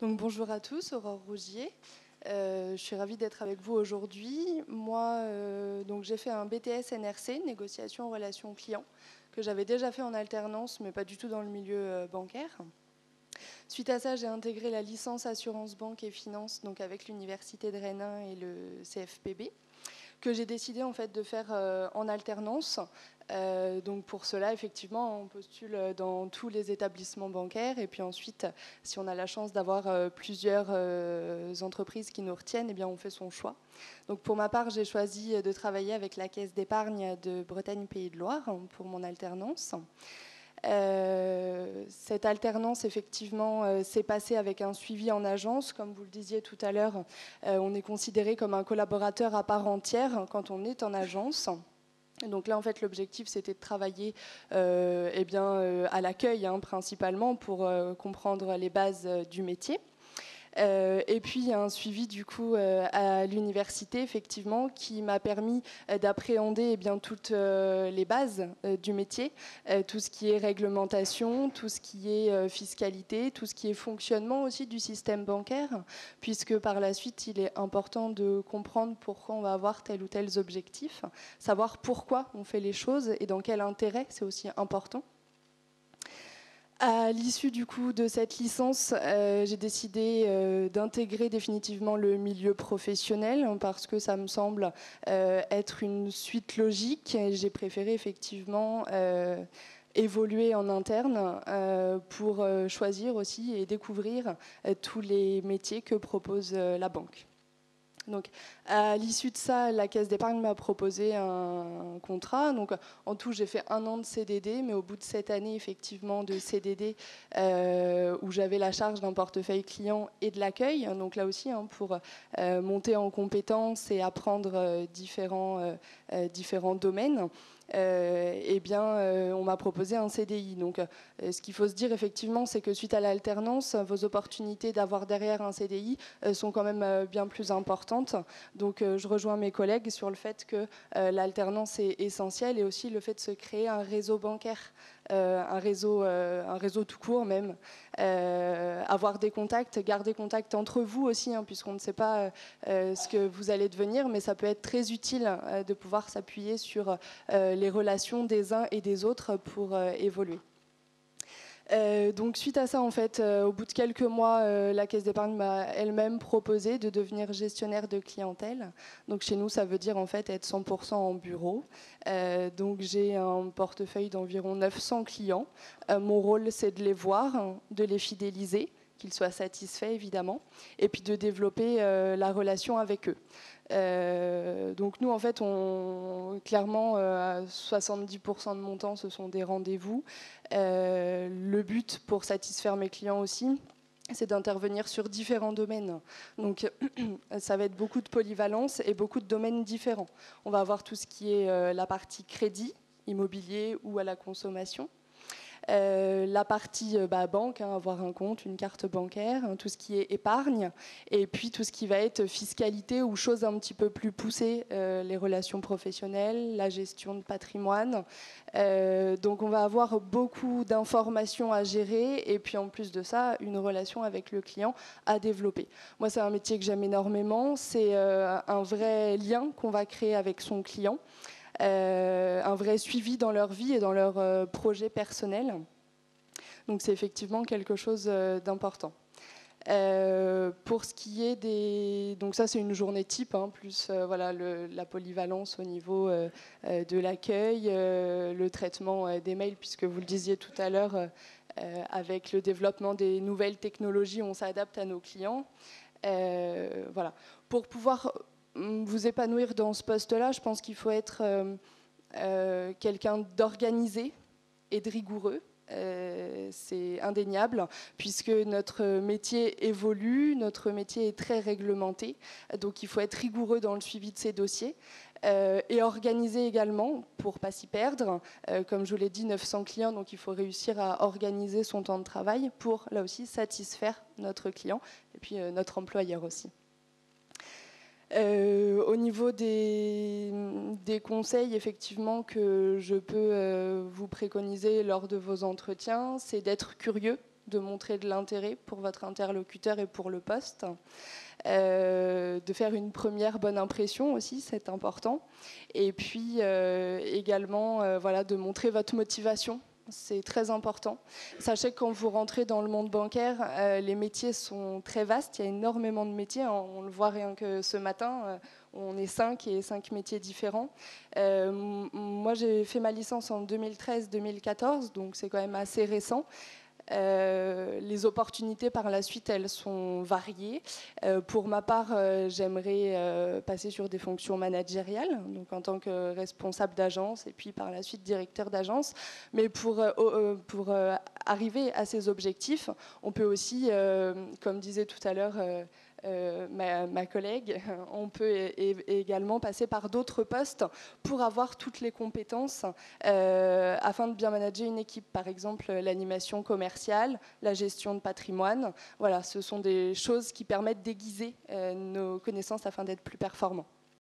Donc, bonjour à tous, Aurore Rougier. Je suis ravie d'être avec vous aujourd'hui. Moi, donc j'ai fait un BTS NRC, négociation en relation client, que j'avais déjà fait en alternance, mais pas du tout dans le milieu bancaire. Suite à ça, j'ai intégré la licence assurance banque et finance, donc avec l'université de Rennes 1 et le CFPB, que j'ai décidé en fait de faire en alternance. Donc pour cela, effectivement, on postule dans tous les établissements bancaires. Et puis ensuite, si on a la chance d'avoir plusieurs entreprises qui nous retiennent, eh bien on fait son choix. Donc pour ma part, j'ai choisi de travailler avec la Caisse d'épargne de Bretagne Pays de Loire pour mon alternance. Cette alternance, effectivement, s'est passée avec un suivi en agence. Comme vous le disiez tout à l'heure, on est considéré comme un collaborateur à part entière quand on est en agence. Donc là, en fait, l'objectif, c'était de travailler à l'accueil, principalement, pour comprendre les bases du métier. Et puis, il y a un suivi du coup à l'université, effectivement, qui m'a permis d'appréhender toutes les bases du métier, tout ce qui est réglementation, tout ce qui est fiscalité, tout ce qui est fonctionnement aussi du système bancaire, puisque par la suite, il est important de comprendre pourquoi on va avoir tel ou tel objectif, savoir pourquoi on fait les choses et dans quel intérêt, c'est aussi important. À l'issue du coup de cette licence, j'ai décidé d'intégrer définitivement le milieu professionnel parce que ça me semble être une suite logique. J'ai préféré effectivement évoluer en interne pour choisir aussi et découvrir tous les métiers que propose la banque. Donc, à l'issue de ça, la Caisse d'épargne m'a proposé un contrat. Donc, en tout, j'ai fait 1 an de CDD, mais au bout de cette année, effectivement, de CDD, où j'avais la charge d'un portefeuille client et de l'accueil. Donc là aussi, pour monter en compétences et apprendre différents domaines. On m'a proposé un CDI. Donc, ce qu'il faut se dire effectivement, c'est que suite à l'alternance, vos opportunités d'avoir derrière un CDI sont quand même bien plus importantes. Donc, je rejoins mes collègues sur le fait que l'alternance est essentielle et aussi le fait de se créer un réseau bancaire, un réseau tout court même, avoir des contacts, garder contact entre vous aussi, puisqu'on ne sait pas ce que vous allez devenir, mais ça peut être très utile de pouvoir s'appuyer sur les relations des uns et des autres pour évoluer. Donc suite à ça, en fait, au bout de quelques mois, la Caisse d'épargne m'a elle-même proposé de devenir gestionnaire de clientèle. Donc chez nous, ça veut dire en fait être 100% en bureau. Donc j'ai un portefeuille d'environ 900 clients. Mon rôle, c'est de les voir, de les fidéliser, qu'ils soient satisfaits évidemment, et puis de développer la relation avec eux. Donc nous, en fait, clairement, à 70% de mon temps, ce sont des rendez-vous. Le but pour satisfaire mes clients aussi, c'est d'intervenir sur différents domaines. Donc, ça va être beaucoup de polyvalence et beaucoup de domaines différents. On va avoir tout ce qui est la partie crédit, immobilier ou à la consommation. La partie banque, avoir un compte, une carte bancaire, tout ce qui est épargne, et puis tout ce qui va être fiscalité ou choses un petit peu plus poussées, les relations professionnelles, la gestion de patrimoine. Donc on va avoir beaucoup d'informations à gérer et puis en plus de ça, une relation avec le client à développer. Moi, c'est un métier que j'aime énormément, c'est un vrai lien qu'on va créer avec son client. Un vrai suivi dans leur vie et dans leurs projets personnels. Donc c'est effectivement quelque chose d'important. Pour ce qui est des... Donc ça, c'est une journée type, plus la polyvalence au niveau de l'accueil, le traitement des mails, puisque vous le disiez tout à l'heure, avec le développement des nouvelles technologies, on s'adapte à nos clients. Voilà. Pour pouvoir vous épanouir dans ce poste-là, je pense qu'il faut être quelqu'un d'organisé et de rigoureux. C'est indéniable puisque notre métier évolue, notre métier est très réglementé, donc il faut être rigoureux dans le suivi de ces dossiers et organisé également pour ne pas s'y perdre. Comme je vous l'ai dit, 900 clients, donc il faut réussir à organiser son temps de travail pour là aussi satisfaire notre client et puis notre employeur aussi. Au niveau des conseils, effectivement, que je peux vous préconiser lors de vos entretiens, c'est d'être curieux de montrer de l'intérêt pour votre interlocuteur et pour le poste. De faire une première bonne impression aussi, c'est important. Et puis également voilà, de montrer votre motivation. C'est très important. Sachez que quand vous rentrez dans le monde bancaire, les métiers sont très vastes. Il y a énormément de métiers. On le voit rien que ce matin. On est 5 et 5 métiers différents. Moi, j'ai fait ma licence en 2013-2014, donc c'est quand même assez récent. Les opportunités par la suite, elles sont variées. Pour ma part, j'aimerais passer sur des fonctions managériales, donc en tant que responsable d'agence et puis par la suite directeur d'agence. Mais pour arriver à ces objectifs, on peut aussi, comme disait tout à l'heure ma collègue, on peut également passer par d'autres postes pour avoir toutes les compétences afin de bien manager une équipe. Par exemple, l'animation commerciale, la gestion de patrimoine. Voilà, ce sont des choses qui permettent d'aiguiser nos connaissances afin d'être plus performants.